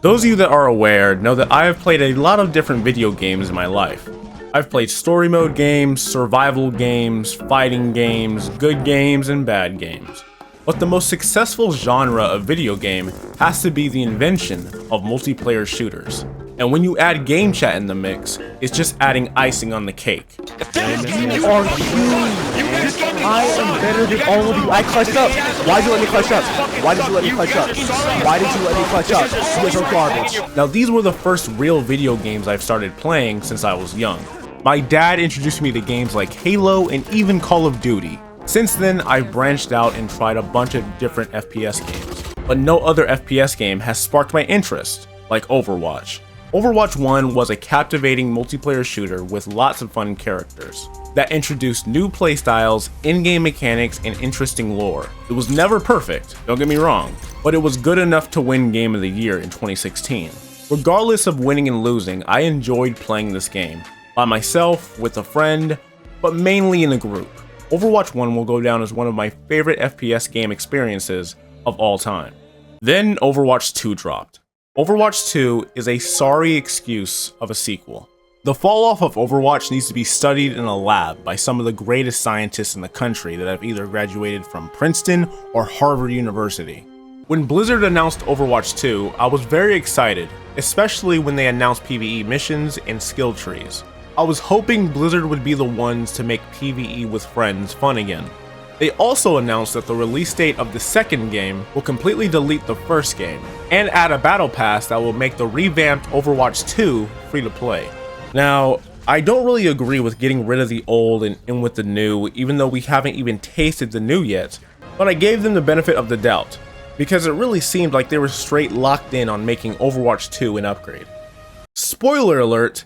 Those of you that are aware know that I have played a lot of different video games in my life. I've played story mode games, survival games, fighting games, good games, and bad games. But the most successful genre of video game has to be the invention of multiplayer shooters. And when you add game chat in the mix, it's just adding icing on the cake. You are huge. I am better than all of you. I clutched up. Why did you let me clutch up? Why did you let me clutch up? Why did you let me clutch up? You guys are garbage. Now these were the first real video games I've started playing since I was young. My dad introduced me to games like Halo and even Call of Duty. Since then, I've branched out and tried a bunch of different FPS games, but no other FPS game has sparked my interest, like Overwatch. Overwatch 1 was a captivating multiplayer shooter with lots of fun characters that introduced new playstyles, in-game mechanics, and interesting lore. It was never perfect, don't get me wrong, but it was good enough to win Game of the Year in 2016. Regardless of winning and losing, I enjoyed playing this game, by myself, with a friend, but mainly in a group. Overwatch 1 will go down as one of my favorite FPS game experiences of all time. Then Overwatch 2 dropped. Overwatch 2 is a sorry excuse of a sequel. The fall off of Overwatch needs to be studied in a lab by some of the greatest scientists in the country that have either graduated from Princeton or Harvard University. When Blizzard announced Overwatch 2, I was very excited, especially when they announced PvE missions and skill trees. I was hoping Blizzard would be the ones to make PvE with friends fun again. They also announced that the release date of the second game will completely delete the first game, and add a battle pass that will make the revamped Overwatch 2 free to play. Now, I don't really agree with getting rid of the old and in with the new, even though we haven't even tasted the new yet, but I gave them the benefit of the doubt, because it really seemed like they were straight locked in on making Overwatch 2 an upgrade. Spoiler alert,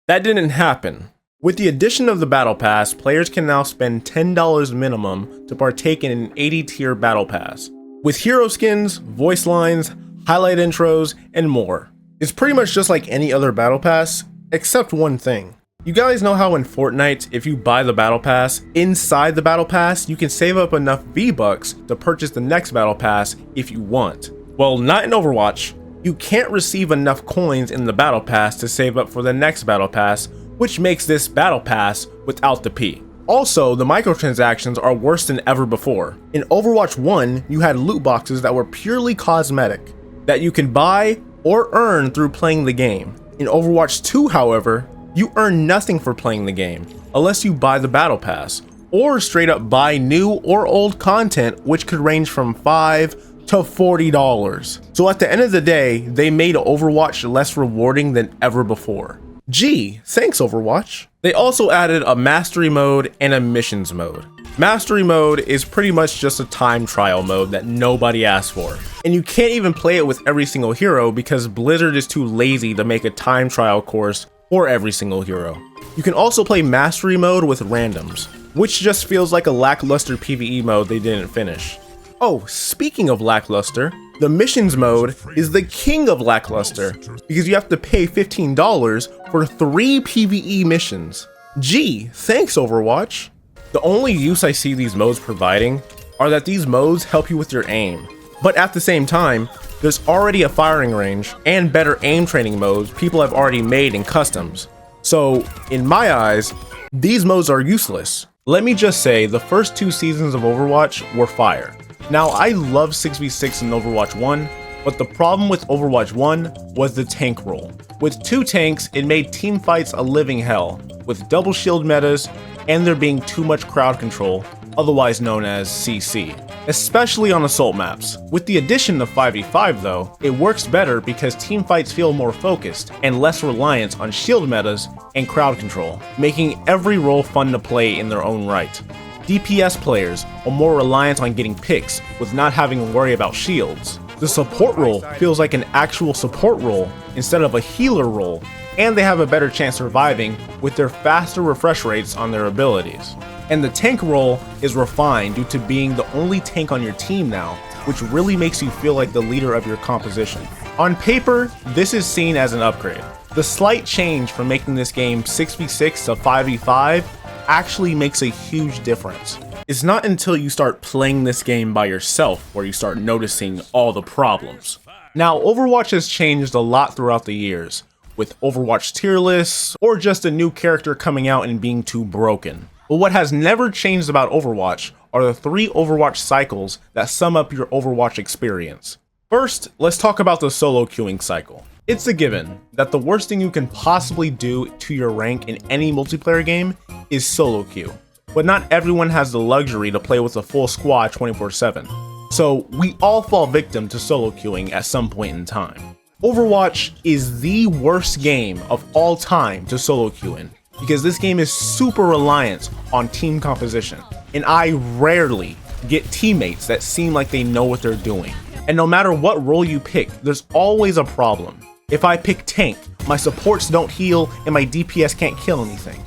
that didn't happen. With the addition of the Battle Pass, players can now spend $10 minimum to partake in an 80-tier Battle Pass, with hero skins, voice lines, highlight intros, and more. It's pretty much just like any other Battle Pass, except one thing. You guys know how in Fortnite, if you buy the Battle Pass, inside the Battle Pass, you can save up enough V-Bucks to purchase the next Battle Pass if you want. Well, not in Overwatch. You can't receive enough coins in the Battle Pass to save up for the next Battle Pass, which makes this Battle Pass without the P. Also, the microtransactions are worse than ever before. In Overwatch 1, you had loot boxes that were purely cosmetic, that you could buy or earn through playing the game. In Overwatch 2, however, you earn nothing for playing the game, unless you buy the Battle Pass, or straight up buy new or old content, which could range from $5 to $40. So at the end of the day, they made Overwatch less rewarding than ever before. Gee, thanks Overwatch. They also added a mastery mode and a missions mode. Mastery mode is pretty much just a time trial mode that nobody asked for. And you can't even play it with every single hero because Blizzard is too lazy to make a time trial course for every single hero. You can also play mastery mode with randoms, which just feels like a lackluster PvE mode they didn't finish. Oh, speaking of lackluster, the missions mode is the king of lackluster because you have to pay $15 for 3 PvE missions. Gee, thanks Overwatch. The only use I see these modes providing are that these modes help you with your aim. But at the same time, there's already a firing range and better aim training modes people have already made in customs. So, in my eyes, these modes are useless. Let me just say, the first 2 seasons of Overwatch were fire. Now, I love 6v6 in Overwatch 1, but the problem with Overwatch 1 was the tank role. With 2 tanks, it made teamfights a living hell, with double shield metas, and there being too much crowd control, otherwise known as CC, especially on assault maps. With the addition of 5v5 though, it works better because teamfights feel more focused and less reliant on shield metas and crowd control, making every role fun to play in their own right. DPS players are more reliant on getting picks with not having to worry about shields. The support role feels like an actual support role instead of a healer role, and they have a better chance surviving with their faster refresh rates on their abilities. And the tank role is refined due to being the only tank on your team now, which really makes you feel like the leader of your composition. On paper, this is seen as an upgrade. The slight change from making this game 6v6 to 5v5 actually makes a huge difference. It's not until you start playing this game by yourself where you start noticing all the problems. Now, Overwatch has changed a lot throughout the years, with Overwatch tier lists, or just a new character coming out and being too broken. But what has never changed about Overwatch are the 3 Overwatch cycles that sum up your Overwatch experience. First, let's talk about the solo queuing cycle. It's a given that the worst thing you can possibly do to your rank in any multiplayer game is solo queue. But not everyone has the luxury to play with a full squad 24/7. So we all fall victim to solo queuing at some point in time. Overwatch is the worst game of all time to solo queue in, because this game is super reliant on team composition, and I rarely get teammates that seem like they know what they're doing. And no matter what role you pick, there's always a problem. If I pick tank, my supports don't heal and my DPS can't kill anything.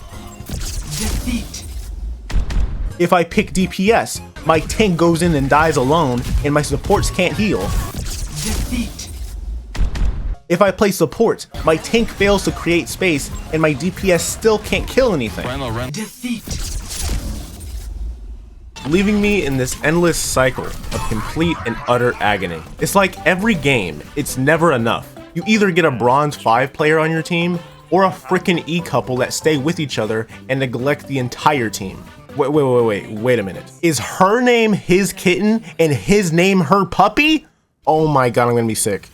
Defeat. If I pick DPS, my tank goes in and dies alone and my supports can't heal. Defeat. If I play support, my tank fails to create space and my DPS still can't kill anything. Defeat. Leaving me in this endless cycle of complete and utter agony. It's like every game, it's never enough. You either get a bronze 5 player on your team, or a frickin' E couple that stay with each other and neglect the entire team. Wait a minute. Is her name his kitten and his name her puppy? Oh my god, I'm gonna be sick.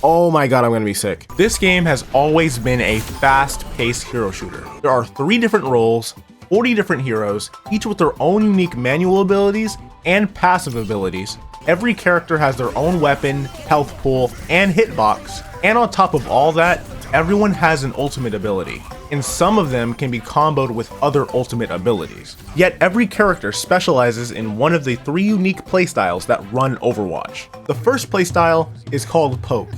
Oh my god, I'm gonna be sick. This game has always been a fast-paced hero shooter. There are 3 different roles, 40 different heroes, each with their own unique manual abilities and passive abilities. Every character has their own weapon, health pool, and hitbox. And on top of all that, everyone has an ultimate ability, and some of them can be comboed with other ultimate abilities. Yet every character specializes in one of the 3 unique playstyles that run Overwatch. The first playstyle is called Poke,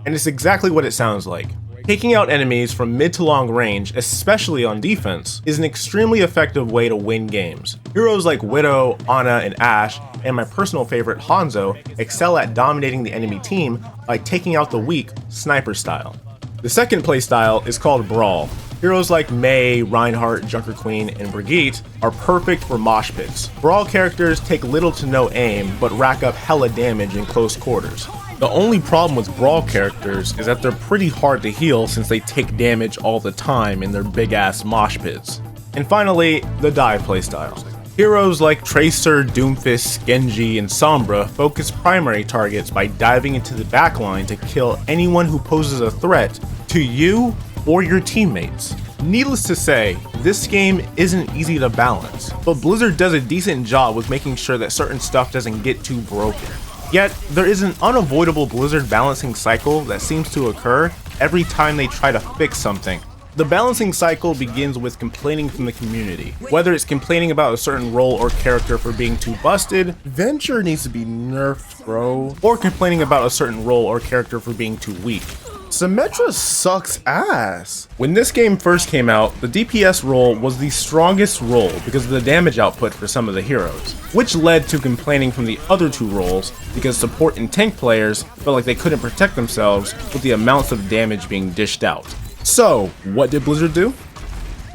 and it's exactly what it sounds like. Taking out enemies from mid to long range, especially on defense, is an extremely effective way to win games. Heroes like Widow, Ana, and Ashe, and my personal favorite Hanzo, excel at dominating the enemy team by taking out the weak, sniper style. The second playstyle is called Brawl. Heroes like Mei, Reinhardt, Junker Queen, and Brigitte are perfect for mosh pits. Brawl characters take little to no aim, but rack up hella damage in close quarters. The only problem with Brawl characters is that they're pretty hard to heal since they take damage all the time in their big ass mosh pits. And finally, the dive playstyle. Heroes like Tracer, Doomfist, Genji, and Sombra focus primary targets by diving into the backline to kill anyone who poses a threat to you or your teammates. Needless to say, this game isn't easy to balance, but Blizzard does a decent job with making sure that certain stuff doesn't get too broken. Yet, there is an unavoidable Blizzard balancing cycle that seems to occur every time they try to fix something. The balancing cycle begins with complaining from the community. Whether it's complaining about a certain role or character for being too busted, Venture needs to be nerfed, bro, or complaining about a certain role or character for being too weak. Symmetra sucks ass. When this game first came out, the DPS role was the strongest role because of the damage output for some of the heroes, which led to complaining from the other 2 roles because support and tank players felt like they couldn't protect themselves with the amounts of damage being dished out. So, what did Blizzard do?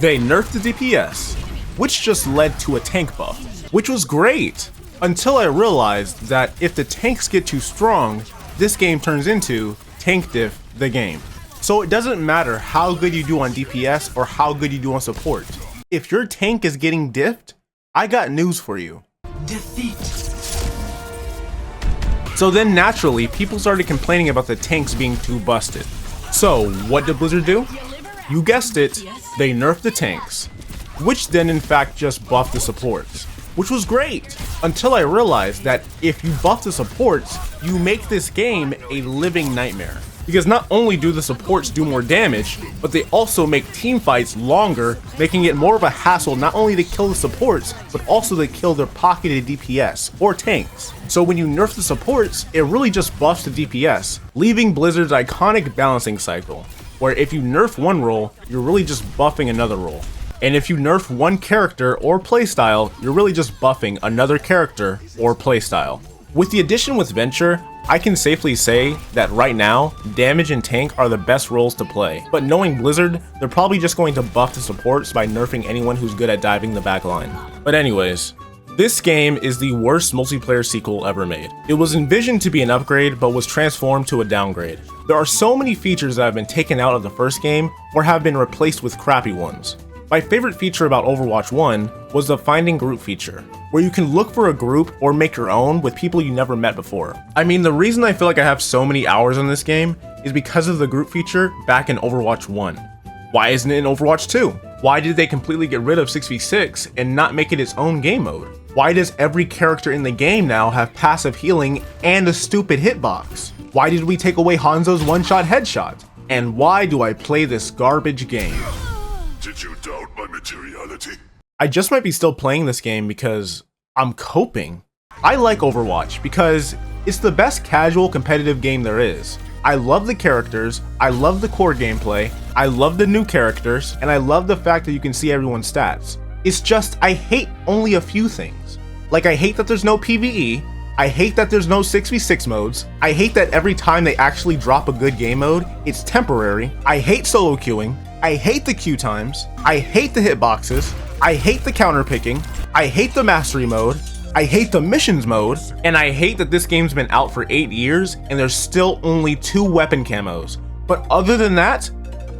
They nerfed the DPS, which just led to a tank buff, which was great, until I realized that if the tanks get too strong, this game turns into tank diff the game. So it doesn't matter how good you do on DPS or how good you do on support. If your tank is getting diffed, I got news for you. Defeat. So then naturally, people started complaining about the tanks being too busted. So what did Blizzard do? You guessed it, they nerfed the tanks, which then in fact just buffed the supports, which was great, until I realized that if you buff the supports, you make this game a living nightmare. Because not only do the supports do more damage, but they also make team fights longer, making it more of a hassle not only to kill the supports, but also to kill their pocketed DPS, or tanks. So when you nerf the supports, it really just buffs the DPS, leaving Blizzard's iconic balancing cycle, where if you nerf one role, you're really just buffing another role. And if you nerf one character or playstyle, you're really just buffing another character or playstyle. With the addition with Venture, I can safely say that right now, damage and tank are the best roles to play. But knowing Blizzard, they're probably just going to buff the supports by nerfing anyone who's good at diving the backline. But anyways, This game is the worst multiplayer sequel ever made. It was envisioned to be an upgrade, but was transformed to a downgrade. There are so many features that have been taken out of the first game or have been replaced with crappy ones. My favorite feature about Overwatch 1 was the finding group feature, where you can look for a group or make your own with people you never met before. I mean, the reason I feel like I have so many hours on this game is because of the group feature back in Overwatch 1. Why isn't it in Overwatch 2? Why did they completely get rid of 6v6 and not make it its own game mode? Why does every character in the game now have passive healing and a stupid hitbox? Why did we take away Hanzo's one-shot headshot? And why do I play this garbage game? Did you doubt my materiality? I just might be still playing this game because I'm coping. I like Overwatch because it's the best casual competitive game there is. I love the characters, I love the core gameplay, I love the new characters, and I love the fact that you can see everyone's stats. It's just, I hate only a few things. Like, I hate that there's no PvE, I hate that there's no 6v6 modes, I hate that every time they actually drop a good game mode, it's temporary, I hate solo queuing, I hate the queue times, I hate the hitboxes, I hate the counter picking, I hate the mastery mode, I hate the missions mode, and I hate that this game's been out for 8 years and there's still only 2 weapon camos. But other than that,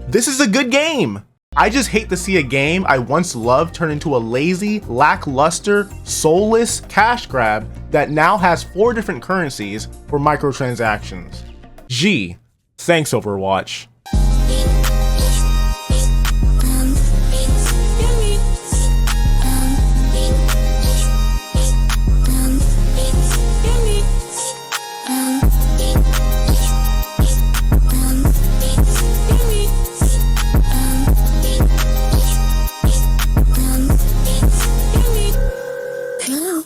this is a good game. I just hate to see a game I once loved turn into a lazy, lackluster, soulless cash grab that now has 4 different currencies for microtransactions. Gee, thanks Overwatch.